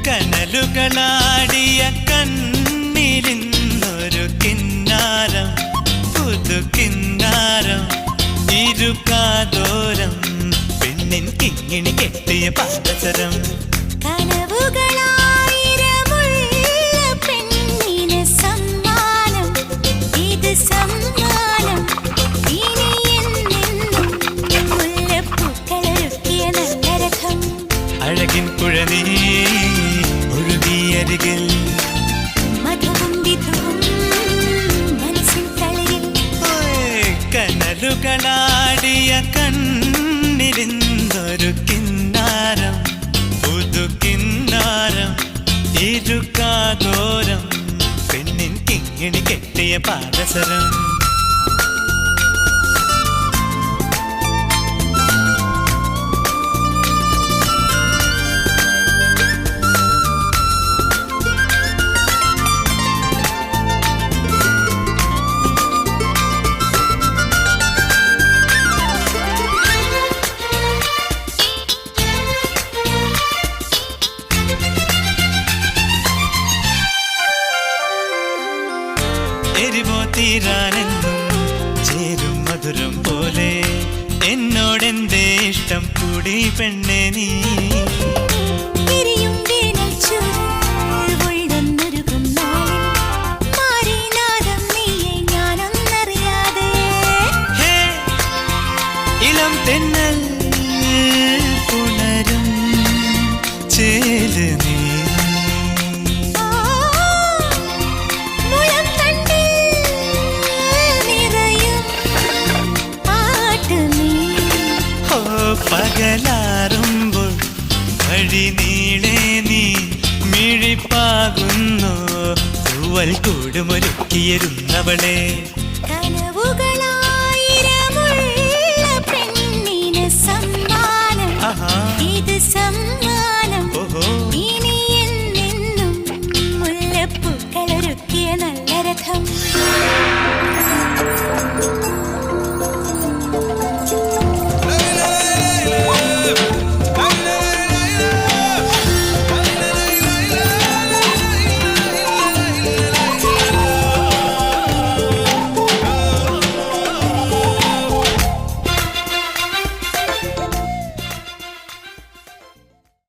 കനലുകളാടിയ കണ്ണിലിന്നൊരു കിന്നാരം പുതു കിന്നാരം ഇരുകാതോരം പെണ്ണിൻ കിങ്ങിണി കെട്ടിയ പാദസരം അഴകിൻ പുഴനീ ഒഴുകിയരികിൽ കനലുകളാടിയ കണ്ണിലിന്നൊരു കിന്നാരം പുതു കിന്നാരം ഇരുകാതോരം പെണ്ണിൻ കിങ്ങിണി കെട്ടിയ പാദസരം എരിവോ തീരാനെന്നും ചേരും മധുരം പോലെ എന്നോടെന്തേ ഇഷ്ടം കൂടി പെണ്ണെ നീ ഇളം തെന്നൽ പുണരും ചേല് നീ പകലാറുമ്പോൾ വഴി നീളെ നീ മിഴിപ്പാകുന്നു തൂവൽ കൂടുമൊരുക്കിയിരുന്നവളെ